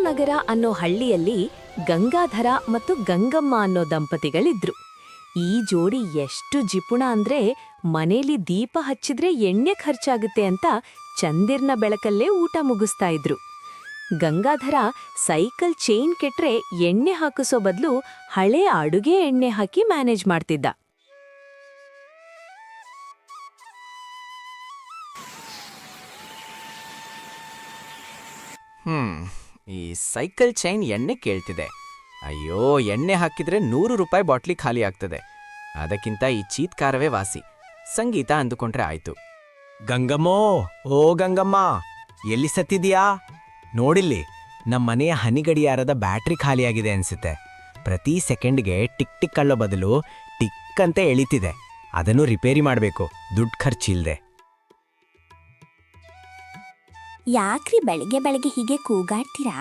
ಕೃಪಾನಗರ ಅನ್ನೋ ಹಳ್ಳಿಯಲ್ಲಿ ಗಂಗಾಧರ ಮತ್ತು ಗಂಗಮ್ಮ ಅನ್ನೋ ದಂಪತಿಗಳಿದ್ರು. ಈ ಜೋಡಿ ಎಷ್ಟು ಜಿಪುಣ ಅಂದ್ರೆ ಮನೇಲಿ ದೀಪ ಹಚ್ಚಿದ್ರೆ ಎಣ್ಣೆ ಖರ್ಚಾಗುತ್ತೆ ಅಂತ ಚಂದಿರ್ನ ಬೆಳಕಲ್ಲೇ ಊಟ ಮುಗಿಸ್ತಾ ಇದ್ರು. ಗಂಗಾಧರ ಸೈಕಲ್ ಚೈನ್ ಕೆಟ್ರೆ ಎಣ್ಣೆ ಹಾಕಿಸೋ ಬದಲು ಹಳೆ ಅಡುಗೆ ಎಣ್ಣೆ ಹಾಕಿ ಮ್ಯಾನೇಜ್ ಮಾಡ್ತಿದ್ದ. ಈ ಸೈಕಲ್ ಚೈನ್ ಎಣ್ಣೆ ಕೇಳ್ತಿದೆ. ಅಯ್ಯೋ, ಎಣ್ಣೆ ಹಾಕಿದ್ರೆ 100 ರೂಪಾಯಿ ಬಾಟ್ಲಿ ಖಾಲಿ ಆಗ್ತದೆ. ಅದಕ್ಕಿಂತ ಈ ಚೀತ್ಕಾರವೇ ವಾಸಿ. ಸಂಗೀತ ಅಂದುಕೊಂಡ್ರೆ ಆಯ್ತು. ಗಂಗಮ್ಮೋ, ಓ ಗಂಗಮ್ಮ, ಎಲ್ಲಿ ಸತ್ತಿದ್ಯಾ? ನೋಡಿಲ್ಲಿ, ನಮ್ಮನೆಯ ಹನಿಗಡಿಯಾರದ ಬ್ಯಾಟ್ರಿ ಖಾಲಿಯಾಗಿದೆ ಅನ್ಸುತ್ತೆ. ಪ್ರತಿ ಸೆಕೆಂಡ್ಗೆ ಟಿಕ್ ಟಿಕ್ ಅಳ್ಳೋ ಬದಲು ಟಿಕ್ ಅಂತ ಎಳಿತಿದೆ. ಅದನ್ನು ರಿಪೇರಿ ಮಾಡಬೇಕು, ದುಡ್ಡು ಖರ್ಚಿಲ್ದೆ. ಯಾಕ್ರಿ ಬೆಳಗ್ಗೆ ಬೆಳಗ್ಗೆ ಹೀಗೆ ಕೂಗಾಡ್ತೀರಾ?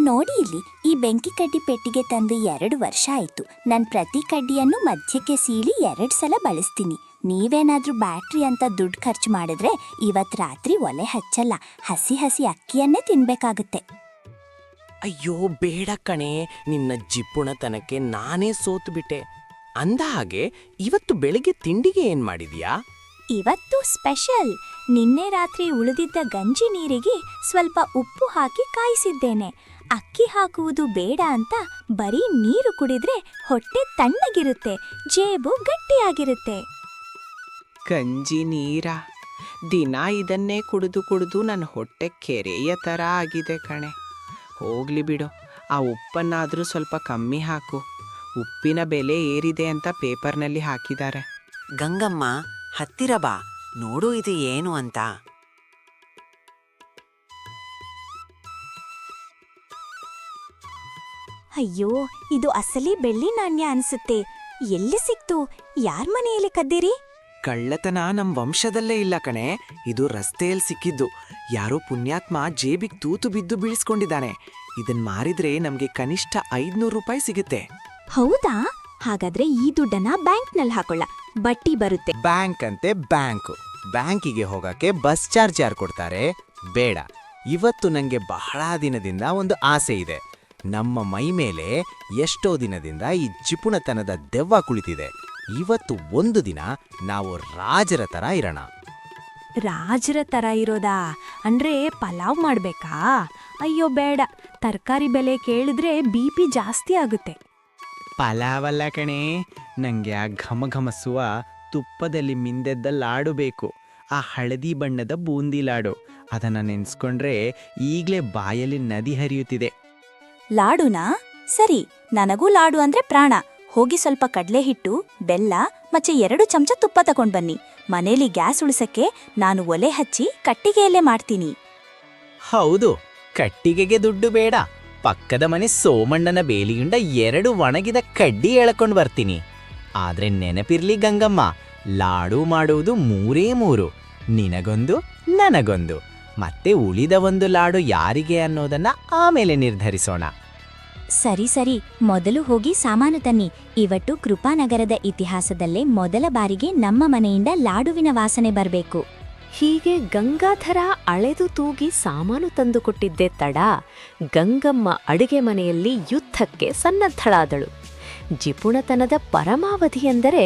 ನೋಡಿ ಇಲ್ಲಿ, ಈ ಬೆಂಕಿ ಕಡ್ಡಿ ಪೆಟ್ಟಿಗೆ ತಂದು 2 ವರ್ಷ ಆಯ್ತು. ನಾನು ಪ್ರತಿ ಕಡ್ಡಿಯನ್ನು ಮಧ್ಯಕ್ಕೆ ಸೀಳಿ 2 ಸಲ ಬಳಸ್ತೀನಿ. ನೀವೇನಾದ್ರೂ ಬ್ಯಾಟ್ರಿ ಅಂತ ದುಡ್ಡು ಖರ್ಚು ಮಾಡಿದ್ರೆ ಇವತ್ತು ರಾತ್ರಿ ಒಲೆ ಹಚ್ಚಲ್ಲ, ಹಸಿ ಹಸಿ ಅಕ್ಕಿಯನ್ನೇ ತಿನ್ಬೇಕಾಗುತ್ತೆ. ಅಯ್ಯೋ ಬೇಡ ಕಣೆ, ನಿನ್ನ ಜಿಪುಣತನಕ್ಕೆ ನಾನೇ ಸೋತು ಬಿಟ್ಟೆ. ಅಂದ ಹಾಗೆ ಇವತ್ತು ಬೆಳಿಗ್ಗೆ ತಿಂಡಿಗೆ ಏನ್ ಮಾಡಿದ್ಯಾ? ಇವತ್ತು ಸ್ಪೆಷಲ್. ನಿನ್ನೆ ರಾತ್ರಿ ಉಳಿದಿದ್ದ ಗಂಜಿ ನೀರಿಗೆ ಸ್ವಲ್ಪ ಉಪ್ಪು ಹಾಕಿ ಕಾಯಿಸಿದ್ದೇನೆ. ಅಕ್ಕಿ ಹಾಕುವುದು ಬೇಡ ಅಂತ ಬರೀ ನೀರು ಕುಡಿದ್ರೆ ಹೊಟ್ಟೆ ತಣ್ಣಗಿರುತ್ತೆ, ಜೇಬು ಗಟ್ಟಿಯಾಗಿರುತ್ತೆ. ಗಂಜಿ ನೀರ ದಿನ ಇದನ್ನೇ ಕುಡಿದು ಕುಡಿದು ನನ್ನ ಹೊಟ್ಟೆ ಕೆರೆಯ ಥರ ಆಗಿದೆ ಕಣೆ. ಹೋಗ್ಲಿ ಬಿಡು, ಆ ಉಪ್ಪನ್ನಾದರೂ ಸ್ವಲ್ಪ ಕಮ್ಮಿ ಹಾಕು. ಉಪ್ಪಿನ ಬೆಲೆ ಏರಿದೆ ಅಂತ ಪೇಪರ್ನಲ್ಲಿ ಹಾಕಿದ್ದಾರೆ. ಗಂಗಮ್ಮ, ಹತ್ತಿರ ಬಾ, ನೋಡು ಇದು ಏನು ಅಂತ. ಅಯ್ಯೋ, ಇದು ಅಸಲಿ ಬೆಳ್ಳಿ ನಾಣ್ಯ ಅನ್ಸುತ್ತೆ. ಎಲ್ಲಿ ಸಿಕ್ತು? ಯಾರ್ ಮನೆಯಲ್ಲಿ ಕದ್ದೀರಿ? ಕಳ್ಳತನ ನಮ್ ವಂಶದಲ್ಲೇ ಇಲ್ಲ ಕಣೆ. ಇದು ರಸ್ತೆಯಲ್ಲಿ ಸಿಕ್ಕಿದ್ದು. ಯಾರೋ ಪುಣ್ಯಾತ್ಮ ಜೇಬಿಗೆ ತೂತು ಬಿದ್ದು ಬೀಳಿಸ್ಕೊಂಡಿದ್ದಾನೆ. ಇದನ್ ಮಾರಿದ್ರೆ ನಮ್ಗೆ ಕನಿಷ್ಠ 500 ರೂಪಾಯಿ ಸಿಗುತ್ತೆ. ಹೌದಾ? ಹಾಗಾದ್ರೆ ಈ ದುಡ್ಡನ್ನ ಬ್ಯಾಂಕ್ನಲ್ಲಿ ಹಾಕೊಳ್ಳ, ಬಡ್ಡಿ ಬರುತ್ತೆ. ಬ್ಯಾಂಕ್ ಅಂತೆ ಬ್ಯಾಂಕು. ಬ್ಯಾಂಕಿಗೆ ಹೋಗಕ್ಕೆ ಬಸ್ ಚಾರ್ಜ್ ಯಾರು ಕೊಡ್ತಾರೆ? ಬೇಡ. ಇವತ್ತು ನಂಗೆ ಬಹಳ ದಿನದಿಂದ ಒಂದು ಆಸೆ ಇದೆ. ನಮ್ಮ ಮೈ ಮೇಲೆ ಎಷ್ಟೋ ದಿನದಿಂದ ಈ ಜಿಪುಣತನದ ದೆವ್ವ ಕುಳಿತಿದೆ. ಇವತ್ತು ಒಂದು ದಿನ ನಾವು ರಾಜರ ತರ ಇರೋಣ. ರಾಜರ ತರ ಇರೋದಾ? ಅಂದ್ರೆ ಪಲಾವ್ ಮಾಡ್ಬೇಕಾ? ಅಯ್ಯೋ ಬೇಡ, ತರಕಾರಿ ಬೆಲೆ ಕೇಳಿದ್ರೆ BP ಜಾಸ್ತಿ ಆಗುತ್ತೆ. ಪಲಾವಲ್ಲ ಕಣೆ, ನಂಗೆ ಆ ಘಮಘಮಸುವ ತುಪ್ಪದಲ್ಲಿ ಮಿಂದೆದ್ದ ಲಾಡು ಬೇಕು. ಆ ಹಳದಿ ಬಣ್ಣದ ಬೂಂದಿ ಲಾಡು. ಅದನ್ನ ನೆನ್ಸ್ಕೊಂಡ್ರೆ ಈಗ್ಲೇ ಬಾಯಲ್ಲಿ ನದಿ ಹರಿಯುತ್ತಿದೆ. ಲಾಡುನಾ? ಸರಿ, ನನಗೂ ಲಾಡು ಅಂದ್ರೆ ಪ್ರಾಣ. ಹೋಗಿ ಸ್ವಲ್ಪ ಕಡ್ಲೆ ಹಿಟ್ಟು, ಬೆಲ್ಲ ಮತ್ತೆ 2 ಚಮಚ ತುಪ್ಪ ತಗೊಂಡ್ ಬನ್ನಿ. ಮನೇಲಿ ಗ್ಯಾಸ್ ಉಳಿಸಕ್ಕೆ ನಾನು ಒಲೆ ಹಚ್ಚಿ ಕಟ್ಟಿಗೆಯಲ್ಲೇ ಮಾಡ್ತೀನಿ. ಹೌದು, ಕಟ್ಟಿಗೆಗೆ ದುಡ್ಡು ಬೇಡ. ಪಕ್ಕದ ಮನೆ ಸೋಮಣ್ಣನ ಬೇಲಿಯುಂಡ 2 ಒಣಗಿದ ಕಡ್ಡಿ ಎಳ್ಕೊಂಡ್ ಬರ್ತೀನಿ. ಆದ್ರೆ ನೆನಪಿರ್ಲಿ ಗಂಗಮ್ಮ, ಲಾಡು ಮಾಡುವುದು 3 ನಿನಗೊಂದು, ನನಗೊಂದು. ಮತ್ತೆ ಉಳಿದ 1 ಲಾಡು ಯಾರಿಗೆ ಅನ್ನೋದನ್ನ ಆಮೇಲೆ ನಿರ್ಧರಿಸೋಣ. ಸರಿ ಸರಿ, ಮೊದಲು ಹೋಗಿ ಸಾಮಾನು ತನ್ನಿ. ಇವತ್ತು ಕೃಪಾನಗರದ ಇತಿಹಾಸದಲ್ಲೇ ಮೊದಲ ಬಾರಿಗೆ ನಮ್ಮ ಮನೆಯಿಂದ ಲಾಡುವಿನ ವಾಸನೆ ಬರಬೇಕು. ಹೀಗೆ ಗಂಗಾಧರ ಅಳೆದು ತೂಗಿ ಸಾಮಾನು ತಂದುಕೊಟ್ಟಿದ್ದೇ ತಡ, ಗಂಗಮ್ಮ ಅಡುಗೆ ಮನೆಯಲ್ಲಿ ಯುದ್ಧಕ್ಕೆ ಸನ್ನದ್ಧಳಾದಳು. ಜಿಪುಣತನದ ಪರಮಾವಧಿ ಎಂದರೆ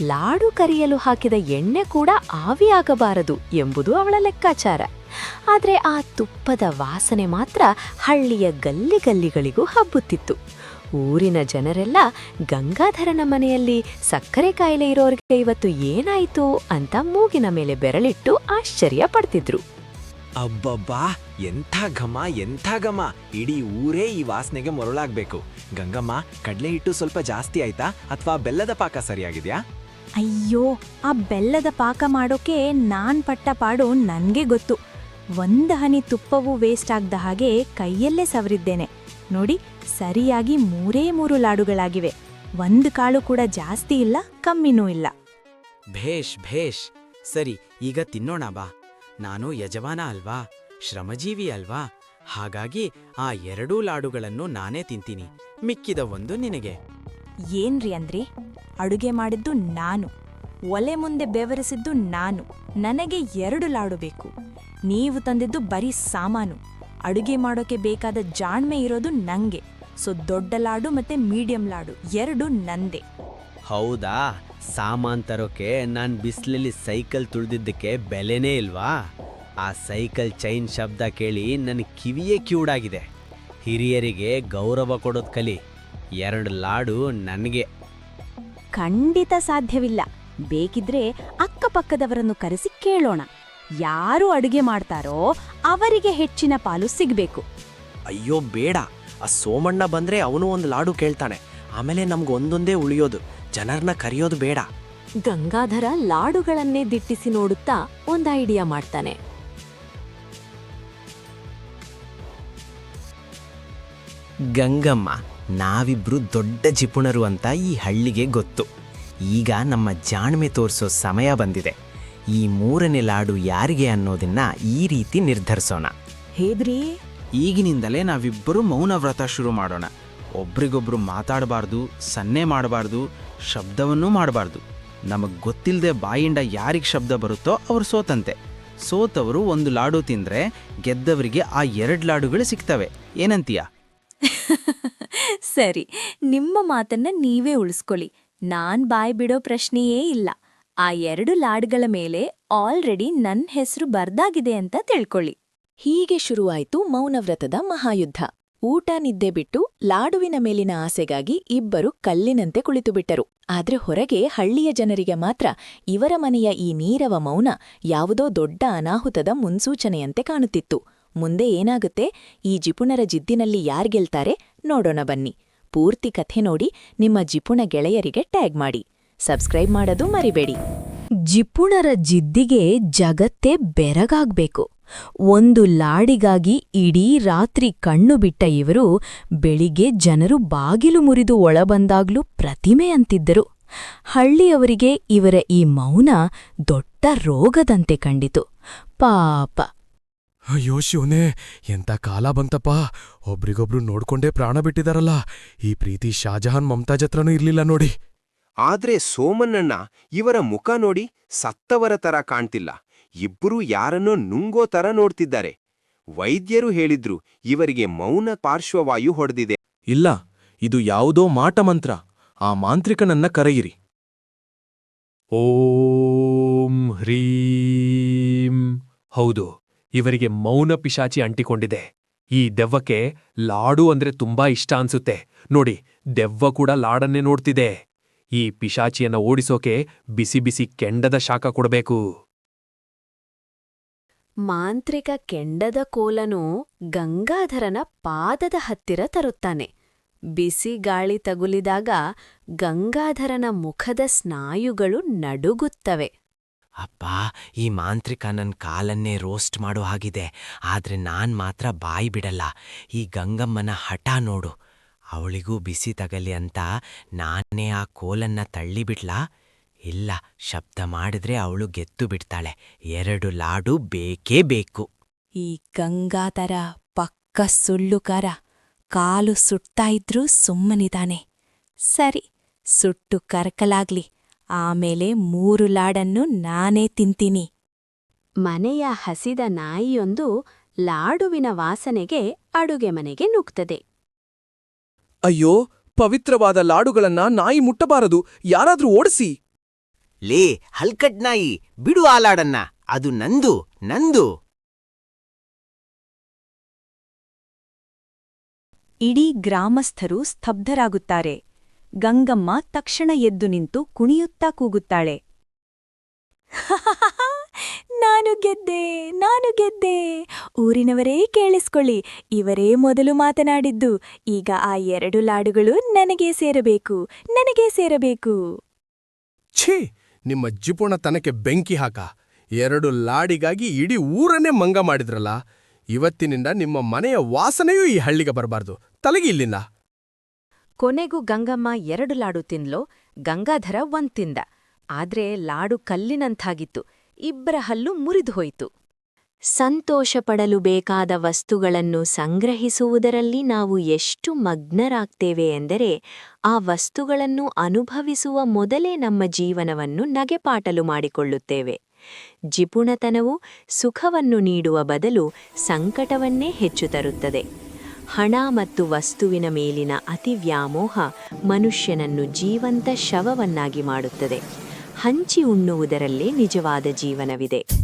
ಲಾಡು ಕರಿಯಲು ಹಾಕಿದ ಎಣ್ಣೆ ಕೂಡ ಆವಿಯಾಗಬಾರದು ಎಂಬುದು ಅವಳ ಲೆಕ್ಕಾಚಾರ. ಆದರೆ ಆ ತುಪ್ಪದ ವಾಸನೆ ಮಾತ್ರ ಹಳ್ಳಿಯ ಗಲ್ಲಿಗಳಿಗೂ ಹಬ್ಬುತ್ತಿತ್ತು. ಊರಿನ ಜನರೆಲ್ಲ ಗಂಗಾಧರನ ಮನೆಯಲ್ಲಿ ಸಕ್ಕರೆ ಕಾಯಿಲೆ ಇರೋರಿಗೆ ಇವತ್ತು ಏನಾಯಿತು ಅಂತ ಮೂಗಿನ ಮೇಲೆ ಬೆರಳಿಟ್ಟು ಆಶ್ಚರ್ಯ ಪಡ್ತಿದ್ರು. ಅಬ್ಬಬ್ಬಾ, ಎಂಥ ಘಮ, ಎಂಥ ಘಮ! ಇಡೀ ಊರೇ ಈ ವಾಸನೆಗೆ ಮರುಳಾಗ್ಬೇಕು. ಗಂಗಮ್ಮ, ಕಡ್ಲೆ ಹಿಟ್ಟು ಸ್ವಲ್ಪ ಜಾಸ್ತಿ ಆಯ್ತಾ ಅಥವಾ ಬೆಲ್ಲದ ಪಾಕ ಸರಿಯಾಗಿದ್ಯಾ? ಅಯ್ಯೋ, ಆ ಬೆಲ್ಲದ ಪಾಕ ಮಾಡೋಕೆ ನಾನ್ ಪಟ್ಟ ಪಾಡು ನನ್ಗೆ ಗೊತ್ತು. 1 ಹನಿ ತುಪ್ಪವೂ ವೇಸ್ಟ್ ಆಗದ ಹಾಗೆ ಕೈಯಲ್ಲೇ ಸವರಿದ್ದೇನೆ. ನೋಡಿ, ಸರಿಯಾಗಿ 3 ಲಾಡುಗಳಾಗಿವೆ. 1 ಕಾಳು ಕೂಡ ಜಾಸ್ತಿ ಇಲ್ಲ, ಕಮ್ಮಿನೂ ಇಲ್ಲ. ಭೇಷ್ ಭೇಷ್. ಸರಿ, ಈಗ ತಿನ್ನೋಣ ಬಾ. ನಾನು ಯಜಮಾನ ಅಲ್ವಾ, ಶ್ರಮಜೀವಿ ಅಲ್ವಾ, ಹಾಗಾಗಿ ಆ 2 ಲಾಡುಗಳನ್ನು ನಾನೇ ತಿಂತೀನಿ. ಮಿಕ್ಕಿದ 1 ನಿನಗೆ. ಏನ್ರಿ ಅಂದ್ರಿ? ಅಡುಗೆ ಮಾಡಿದ್ದು ನಾನು, ಒಲೆ ಮುಂದೆ ಬೆವರಿಸಿದ್ದು ನಾನು. ನನಗೆ 2 ಲಾಡು ಬೇಕು. ನೀವು ತಂದಿದ್ದು ಬರೀ ಸಾಮಾನು. ಅಡುಗೆ ಮಾಡೋಕೆ ಬೇಕಾದ ಜಾಣ್ಮೆ ಇರೋದು ನಂಗೆ. ಸೊ ದೊಡ್ಡ ಲಾಡು ಮತ್ತೆ ಮೀಡಿಯಂ ಲಾಡು ಎರಡು ನಂದೆ. ಹೌದಾ? ಸಾಮಾನ್ ತರೋಕೆ ನಾನು ಬಿಸಿಲಲ್ಲಿ ಸೈಕಲ್ ತುಳಿದಿದ್ದಕ್ಕೆ ಬೆಲೆನೇ ಇಲ್ವಾ? ಆ ಸೈಕಲ್ ಚೈನ್ ಶಬ್ದ ಕೇಳಿ ನನ್ನ ಕಿವಿಯೇ ಕಿವುಡಾಗಿದೆ. ಹಿರಿಯರಿಗೆ ಗೌರವ ಕೊಡೋದು ಕಲಿ. 2 ಲಾಡು ನನಗೆ. ಖಂಡಿತ ಸಾಧ್ಯವಿಲ್ಲ. ಬೇಕಿದ್ರೆ ಅಕ್ಕಪಕ್ಕದವರನ್ನು ಕರೆಸಿ ಕೇಳೋಣ. ಯಾರು ಅಡುಗೆ ಮಾಡ್ತಾರೋ ಅವರಿಗೆ ಹೆಚ್ಚಿನ ಪಾಲು ಸಿಗ್ಬೇಕು. ಅಯ್ಯೋ ಬೇಡ, ಆ ಸೋಮಣ್ಣ ಬಂದ್ರೆ ಅವನು ಒಂದು ಲಾಡು ಕೇಳ್ತಾನೆ. ಆಮೇಲೆ ನಮ್ಗೆ ಒಂದೊಂದೇ ಉಳಿಯೋದು, ಜನರನ್ನ ಕರೆಯೋದು ಬೇಡ. ಗಂಗಾಧರ ಲಾಡುಗಳನ್ನೇ ದಿಟ್ಟಿಸಿ ನೋಡುತ್ತಾ ಒಂದ್ ಐಡಿಯಾ ಮಾಡ್ತಾನೆ. ಗಂಗಮ್ಮ, ನಾವಿಬ್ರು ದೊಡ್ಡ ಜಿಪುಣರು ಅಂತ ಈ ಹಳ್ಳಿಗೆ ಗೊತ್ತು. ಈಗ ನಮ್ಮ ಜಾಣ್ಮೆ ತೋರಿಸೋ ಸಮಯ ಬಂದಿದೆ. ಈ 3ನೇ ಲಾಡು ಯಾರಿಗೆ ಅನ್ನೋದನ್ನ ಈ ರೀತಿ ನಿರ್ಧರಿಸೋಣ. ಹೇದ್ರಿ, ಈಗಿನಿಂದಲೇ ನಾವಿಬ್ಬರು ಮೌನ ವ್ರತ ಶುರು ಮಾಡೋಣ. ಒಬ್ರಿಗೊಬ್ರು ಮಾತಾಡಬಾರ್ದು, ಸನ್ನೆ ಮಾಡಬಾರ್ದು, ಶಬ್ದವನ್ನೂ ಮಾಡಬಾರ್ದು. ನಮಗೆ ಗೊತ್ತಿಲ್ಲದೆ ಬಾಯಿಂದ ಯಾರಿಗೆ ಶಬ್ದ ಬರುತ್ತೋ ಅವ್ರು ಸೋತಂತೆ. ಸೋತವರು 1 ಲಾಡು ತಿಂದ್ರೆ ಗೆದ್ದವರಿಗೆ ಆ 2 ಲಾಡುಗಳು ಸಿಗ್ತವೆ. ಏನಂತೀಯ? ಸರಿ, ನಿಮ್ಮ ಮಾತನ್ನ ನೀವೇ ಉಳಿಸ್ಕೊಳ್ಳಿ. ನಾನ್ ಬಾಯ್ ಬಿಡೋ ಪ್ರಶ್ನೆಯೇ ಇಲ್ಲ. ಆ 2 ಲಾಡ್ಗಳ ಮೇಲೆ ಆಲ್ರೆಡಿ ನನ್ ಹೆಸರು ಬರ್ದಾಗಿದೆ ಅಂತ ತಿಳ್ಕೊಳ್ಳಿ. ಹೀಗೆ ಶುರುವಾಯ್ತು ಮೌನವ್ರತದ ಮಹಾಯುದ್ಧ. ಊಟ ನಿದ್ದೆ ಬಿಟ್ಟು ಲಾಡುವಿನ ಮೇಲಿನ ಆಸೆಗಾಗಿ ಇಬ್ಬರು ಕಲ್ಲಿನಂತೆ ಕುಳಿತುಬಿಟ್ಟರು. ಆದ್ರೆ ಹೊರಗೆ ಹಳ್ಳಿಯ ಜನರಿಗೆ ಮಾತ್ರ ಇವರ ಮನೆಯ ಈ ನೀರವ ಮೌನ ಯಾವುದೋ ದೊಡ್ಡ ಅನಾಹುತದ ಮುನ್ಸೂಚನೆಯಂತೆ ಕಾಣುತ್ತಿತ್ತು. ಮುಂದೆ ಏನಾಗುತ್ತೆ, ಈ ಜಿಪುಣರ ಜಿದ್ದಿನಲ್ಲಿ ಯಾರ್ಗೆಲ್ತಾರೆ ನೋಡೋಣ ಬನ್ನಿ. ಪೂರ್ತಿ ಕಥೆ ನೋಡಿ ನಿಮ್ಮ ಜಿಪುಣ ಗೆಳೆಯರಿಗೆ ಟ್ಯಾಗ್ ಮಾಡಿ. ಸಬ್ಸ್ಕ್ರೈಬ್ ಮಾಡೋದು ಮರಿಬೇಡಿ. ಜಿಪುಣರ ಜಿದ್ದಿಗೆ ಜಗತ್ತೇ ಬೆರಗಾಗ್ಬೇಕು. 1 ಲಾಡಿಗಾಗಿ ಇಡೀ ರಾತ್ರಿ ಕಣ್ಣು ಬಿಟ್ಟ ಇವರು ಬೆಳಿಗ್ಗೆ ಜನರು ಬಾಗಿಲು ಮುರಿದು ಒಳಬಂದಾಗ್ಲೂ ಪ್ರತಿಮೆ ಅಂತಿದ್ದರು. ಹಳ್ಳಿಯವರಿಗೆ ಇವರ ಈ ಮೌನ ದೊಡ್ಡ ರೋಗದಂತೆ ಕಂಡಿತು. ಪಾಪ. ಅಯ್ಯೋ ಶಿವನೇ, ಎಂತ ಕಾಲ ಬಂತಪ್ಪ. ಒಬ್ರಿಗೊಬ್ರು ನೋಡ್ಕೊಂಡೇ ಪ್ರಾಣ ಬಿಟ್ಟಿದಾರಲ್ಲ. ಈ ಪ್ರೀತಿ ಶಾಜಹಾನ್ ಮಮತಾಜ್ ಹತ್ರನೂ ಇರ್ಲಿಲ್ಲ ನೋಡಿ. ಆದ್ರೆ ಸೋಮಣ್ಣಣ್ಣ ಇವರ ಮುಖ ನೋಡಿ ಸತ್ತವರ ತರ ಕಾಣ್ತಿಲ್ಲ. ಇಬ್ಬರೂ ಯಾರನ್ನೋ ನುಂಗೋ ತರ ನೋಡ್ತಿದ್ದಾರೆ. ವೈದ್ಯರು ಹೇಳಿದ್ರು ಇವರಿಗೆ ಮೌನ ಪಾರ್ಶ್ವವಾಯು ಹೊಡೆದಿದೆ. ಇಲ್ಲ, ಇದು ಯಾವುದೋ ಮಾಟಮಂತ್ರ. ಆ ಮಾಂತ್ರಿಕನನ್ನ ಕರೆಯಿರಿ. ಓಂ ಹ್ರೀಂ. ಹೌದು, ಇವರಿಗೆ ಮೌನ ಪಿಶಾಚಿ ಅಂಟಿಕೊಂಡಿದೆ. ಈ ದೆವ್ವಕ್ಕೆ ಲಾಡು ಅಂದ್ರೆ ತುಂಬಾ ಇಷ್ಟ ಅನ್ಸುತ್ತೆ. ನೋಡಿ, ದೆವ್ವ ಕೂಡ ಲಾಡನ್ನೇ ನೋಡ್ತಿದೆ. ಈ ಪಿಶಾಚಿಯನ್ನ ಓಡಿಸೋಕೆ ಬಿಸಿ ಬಿಸಿ ಕೆಂಡದ ಶಾಖ ಕೊಡಬೇಕು. ಮಾಂತ್ರಿಕ ಕೆಂಡದ ಕೋಲನು ಗಂಗಾಧರನ ಪಾದದ ಹತ್ತಿರ ತರುತ್ತಾನೆ. ಬಿಸಿ ಗಾಳಿ ತಗುಲಿದಾಗ ಗಂಗಾಧರನ ಮುಖದ ಸ್ನಾಯುಗಳು ನಡುಗುತ್ತವೆ. ಅಪ್ಪ, ಈ ಮಾಂತ್ರಿಕ ನನ್ನ ಕಾಲನ್ನೇ ರೋಸ್ಟ್ ಮಾಡೋ ಹಾಗಿದೆ. ಆದ್ರೆ ನಾನ್ ಮಾತ್ರ ಬಾಯಿ ಬಿಡಲ್ಲ. ಈ ಗಂಗಮ್ಮನ ಹಠ ನೋಡು. ಅವಳಿಗೂ ಬಿಸಿ ತಗಲಿ ಅಂತ ನಾನೇ ಆ ಕೋಲನ್ನ ತಳ್ಳಿಬಿಡ್ಲಾ? ಇಲ್ಲ, ಶಬ್ದ ಮಾಡಿದ್ರೆ ಅವಳು ಗೆದ್ದು ಬಿಡ್ತಾಳೆ. 2 ಲಾಡು ಬೇಕೇ ಬೇಕು. ಈ ಗಂಗಾಧರ ಪಕ್ಕ ಸುಳ್ಳುಕಾರ. ಕಾಲು ಸುಡ್ತಾ ಇದ್ರೂ ಸುಮ್ಮನಿದಾನೆ. ಸರಿ, ಸುಟ್ಟು ಕರಕಲಾಗ್ಲಿ. ಆಮೇಲೆ 3 ಲಾಡನ್ನು ನಾನೇ ತಿಂತೀನಿ. ಮನೆಯ ಹಸಿದ ನಾಯಿಯೊಂದು ಲಾಡುವಿನ ವಾಸನೆಗೆ ಅಡುಗೆ ಮನೆಗೆ ನುಗ್ತದೆ. ಅಯ್ಯೋ, ಪವಿತ್ರವಾದ ಲಾಡುಗಳನ್ನ ನಾಯಿ ಮುಟ್ಟಬಾರದು. ಯಾರಾದ್ರೂ ಓಡಿಸಿ. ಲೇ ಹಲ್ಕಟ್ ನಾಯಿ, ಬಿಡು ಆ ಲಾಡನ್ನ. ಅದು ನಂದು ನಂದು. ಇಡೀ ಗ್ರಾಮಸ್ಥರು ಸ್ತಬ್ಧರಾಗುತ್ತಾರೆ. ಗಂಗಮ್ಮ ತಕ್ಷಣ ಎದ್ದು ನಿಂತು ಕುಣಿಯುತ್ತಾ ಕೂಗುತ್ತಾಳೆ. ನಾನು ಗೆದ್ದೆ, ನಾನು ಗೆದ್ದೆ. ಊರಿನವರೇ ಕೇಳಿಸ್ಕೊಳ್ಳಿ, ಇವರೇ ಮೊದಲು ಮಾತನಾಡಿದ್ದು. ಈಗ ಆ 2 ಲಾಡುಗಳು ನನಗೇ ಸೇರಬೇಕು, ನನಗೇ ಸೇರಬೇಕು. ಛೀ, ನಿಮ್ಮ ಜಿಪುಣತನಕ್ಕೆ ಬೆಂಕಿ ಹಾಕ. 2 ಲಾಡಿಗಾಗಿ ಇಡೀ ಊರನ್ನೇ ಮಂಗ ಮಾಡಿದ್ರಲ್ಲ. ಇವತ್ತಿನಿಂದ ನಿಮ್ಮ ಮನೆಯ ವಾಸನೆಯೂ ಈ ಹಳ್ಳಿಗೆ ಬರಬಾರ್ದು. ತಲೆಗೆ ಇಲ್ಲಿಂದ. ಕೊನೆಗೂ ಗಂಗಮ್ಮ 2 ಲಾಡು ತಿನ್ಲೋ, ಗಂಗಾಧರ 1 ತಿಂದ. ಆದ್ರೆ ಲಾಡು ಕಲ್ಲಿನಂತಾಗಿತ್ತು. ಇಬ್ಬರ ಹಲ್ಲು ಮುರಿದು ಹೋಯಿತು. ಸಂತೋಷ ಪಡಲು ಬೇಕಾದ ವಸ್ತುಗಳನ್ನು ಸಂಗ್ರಹಿಸುವುದರಲ್ಲಿ ನಾವು ಎಷ್ಟು ಮಗ್ನರಾಗ್ತೇವೆ ಎಂದರೆ, ಆ ವಸ್ತುಗಳನ್ನು ಅನುಭವಿಸುವ ಮೊದಲೇ ನಮ್ಮ ಜೀವನವನ್ನು ನಗೆಪಾಟಲು ಮಾಡಿಕೊಳ್ಳುತ್ತೇವೆ. ಜಿಪುಣತನವು ಸುಖವನ್ನು ನೀಡುವ ಬದಲು ಸಂಕಟವನ್ನೇ ಹೆಚ್ಚು ತರುತ್ತದೆ. ಹಣ ಮತ್ತು ವಸ್ತುವಿನ ಮೇಲಿನ ಅತಿವ್ಯಾಮೋಹ ಮನುಷ್ಯನನ್ನು ಜೀವಂತ ಶವವನ್ನಾಗಿ ಮಾಡುತ್ತದೆ. ಹಂಚಿ ಉಣ್ಣುವುದರಲ್ಲೇ ನಿಜವಾದ ಜೀವನವಿದೆ.